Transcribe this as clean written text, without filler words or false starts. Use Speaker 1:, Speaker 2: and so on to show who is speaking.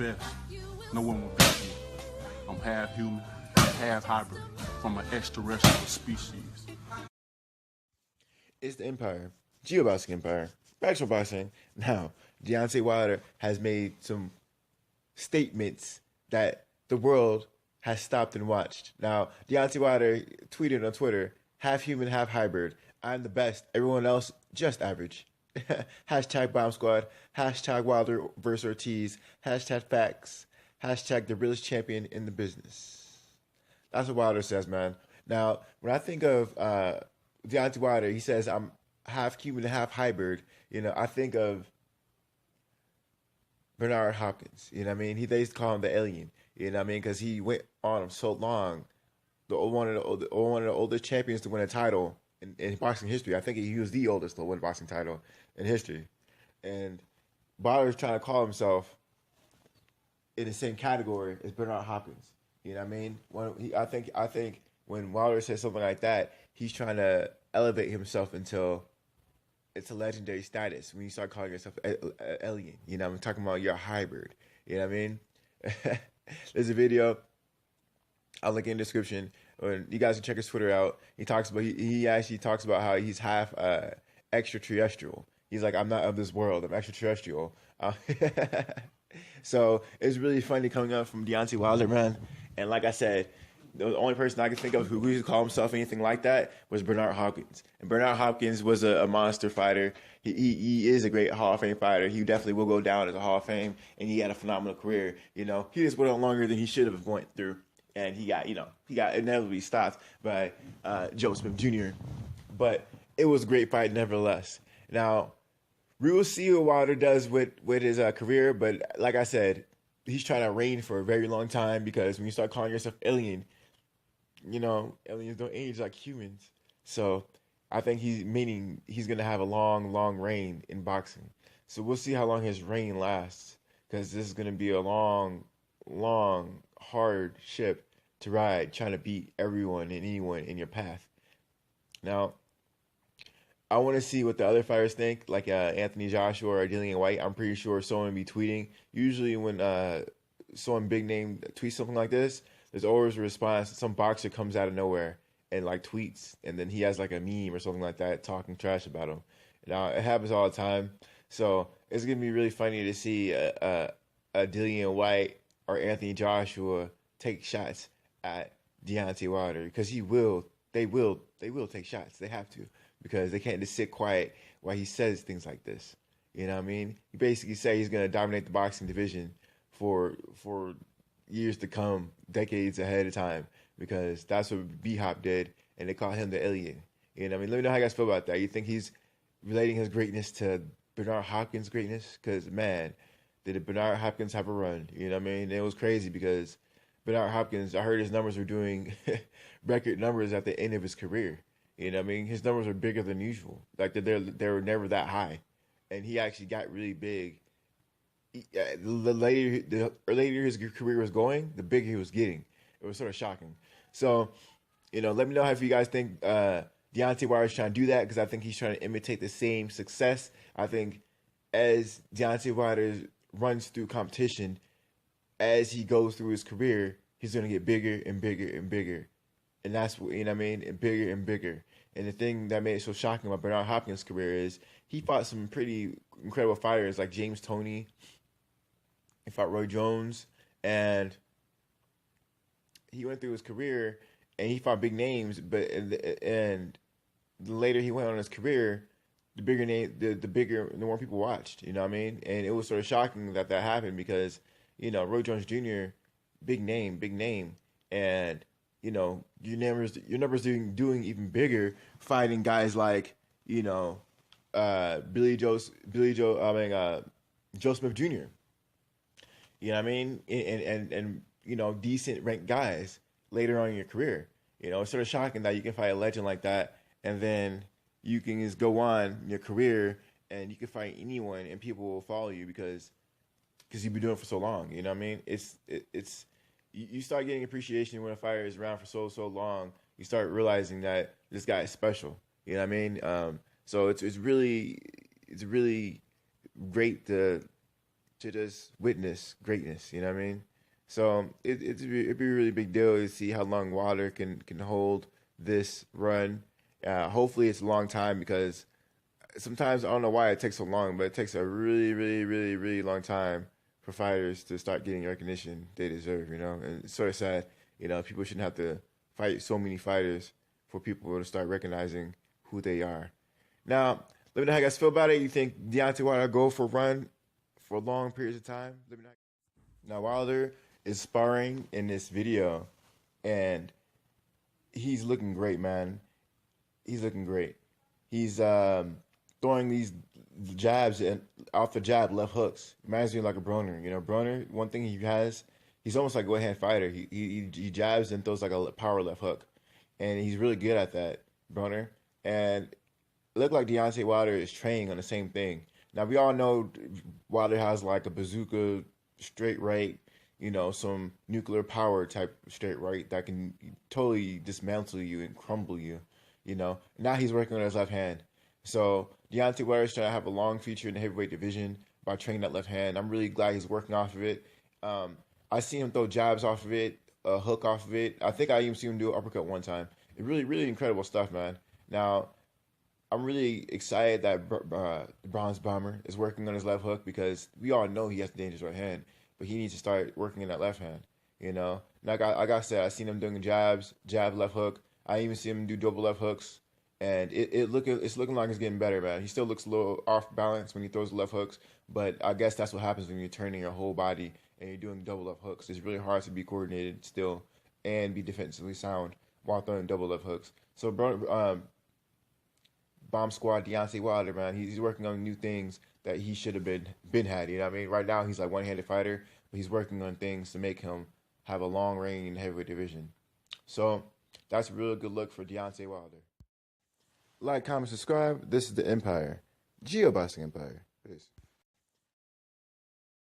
Speaker 1: best. No one will beat me. I'm half human, half hybrid, from an extraterrestrial species.
Speaker 2: It's the Empire, GeoBoxing Empire, Maxwell Boxing. Now, Deontay Wilder has made some statements that the world has stopped and watched. Now, Deontay Wilder tweeted on Twitter, half human, half hybrid. I'm the best. Everyone else, just average. Hashtag Bomb Squad. Hashtag Wilder versus Ortiz. Hashtag facts. Hashtag the realest champion in the business. That's what Wilder says, man. Now, when I think of Deontay Wilder, he says, I'm half human, half hybrid. I think of Bernard Hopkins. You know what I mean? They used to call him the alien. You know what I mean? Because he went on him so long. One of the oldest champions to win a title in boxing history. I think he was the oldest to win a boxing title in history. And Wilder's trying to call himself in the same category as Bernard Hopkins. You know what I mean? I think when Wilder says something like that, he's trying to elevate himself until it's a legendary status. When you start calling yourself alien, I'm talking about you're a hybrid. You know what I mean? There's a video. I'll link in the description. When you guys can check his Twitter out. He actually talks about how he's half extraterrestrial. He's like, I'm not of this world. I'm extraterrestrial. So it's really funny coming up from Deontay Wilder, man. And like I said, the only person I could think of who used to call himself anything like that was Bernard Hopkins. And Bernard Hopkins was a monster fighter. He is a great Hall of Fame fighter. He definitely will go down as a Hall of Fame, and he had a phenomenal career. He just went on longer than he should have went through, and he got inevitably stopped by Joe Smith Jr. But it was a great fight nevertheless. Now, we will see what Wilder does with his career, but like I said, he's trying to reign for a very long time, because when you start calling yourself alien, aliens don't age like humans. So I think he's going to have a long, long reign in boxing. So we'll see how long his reign lasts, because this is going to be a long, long, hard ship to ride, trying to beat everyone and anyone in your path. Now, I want to see what the other fighters think, like Anthony Joshua or Dillian White. I'm pretty sure someone will be tweeting. Usually when someone big name tweets something like this, there's always a response. Some boxer comes out of nowhere and tweets, and then he has like a meme or something like that talking trash about him. Now, it happens all the time. So it's going to be really funny to see a Dillian White or Anthony Joshua take shots at Deontay Wilder, because they will take shots. They have to, because they can't just sit quiet while he says things like this. You know what I mean? He basically said he's going to dominate the boxing division for years to come, decades ahead of time, because that's what B-Hop did, and they call him the alien. You know what I mean? Let me know how you guys feel about that. You think he's relating his greatness to Bernard Hopkins' greatness? Because, man, did Bernard Hopkins have a run? You know what I mean? It was crazy, because Bernard Hopkins, I heard his numbers were doing record numbers at the end of his career. You know what I mean? His numbers were bigger than usual. Like, they were never that high. And he actually got really big. The later his career was going, the bigger he was getting. It was sort of shocking. So, let me know if you guys think Deontay Wilder is trying to do that, because I think he's trying to imitate the same success. I think as Deontay Wilder runs through competition, as he goes through his career, he's going to get bigger and bigger and bigger. And that's what, and bigger and bigger. And the thing that made it so shocking about Bernard Hopkins' career is he fought some pretty incredible fighters like James Toney. He fought Roy Jones, and he went through his career and he fought big names. But and the later he went on his career, the the more people watched. You know what I mean? And it was sort of shocking that happened, because Roy Jones Jr., big name, and your numbers doing even bigger, fighting guys like Joe Smith Jr. You know what I mean? And decent ranked guys later on in your career. It's sort of shocking that you can fight a legend like that, and then you can just go on in your career and you can fight anyone and people will follow you because you've been doing it for so long. You know what I mean? It's you start getting appreciation when a fighter is around for so long. You start realizing that this guy is special. You know what I mean? So it's really great to to just witness greatness. You know what I mean? So it'd be a really big deal to see how long Wilder can hold this run. Hopefully it's a long time, because sometimes I don't know why it takes so long, but it takes a really, really, really, really long time for fighters to start getting the recognition they deserve. You know, and it's sort of sad. You know, people shouldn't have to fight so many fighters for people to start recognizing who they are. Now, let me know how you guys feel about it. You think Deontay Wilder go for a run for long periods of time? Let me know. Now, Wilder is sparring in this video, and he's looking great, man. He's looking great. He's throwing these jabs and off the jab left hooks. Reminds me of like a Broner. You know, Broner, one thing he has, he's almost like a go-hand fighter. He jabs and throws like a power left hook, and he's really good at that, Broner. And it looked like Deontay Wilder is training on the same thing. Now, we all know Wilder has like a bazooka straight right, you know, some nuclear power type straight right that can totally dismantle you and crumble you, you know. Now he's working on his left hand. So Deontay Wilder is trying to have a long future in the heavyweight division by training that left hand. I'm really glad he's working off of it. I see him throw jabs off of it, a hook off of it. I think I even see him do an uppercut one time. It really, really incredible stuff, man. Now, I'm really excited that Bronze Bomber is working on his left hook, because we all know he has a dangerous right hand, but he needs to start working in that left hand, you know. Like I said, I seen him doing jabs, jab, left hook. I even see him do double left hooks, and it's looking like it's getting better, man. He still looks a little off balance when he throws the left hooks, but I guess that's what happens when you're turning your whole body and you're doing double left hooks. It's really hard to be coordinated still and be defensively sound while throwing double left hooks. So, Bomb Squad Deontay Wilder, man, he's working on new things that he should have been had. You know what I mean? Right now he's like one-handed fighter, but he's working on things to make him have a long reign in the heavyweight division. So that's a real good look for Deontay Wilder. Like, comment, subscribe. This is the Empire, GeoBoxing Empire. Peace.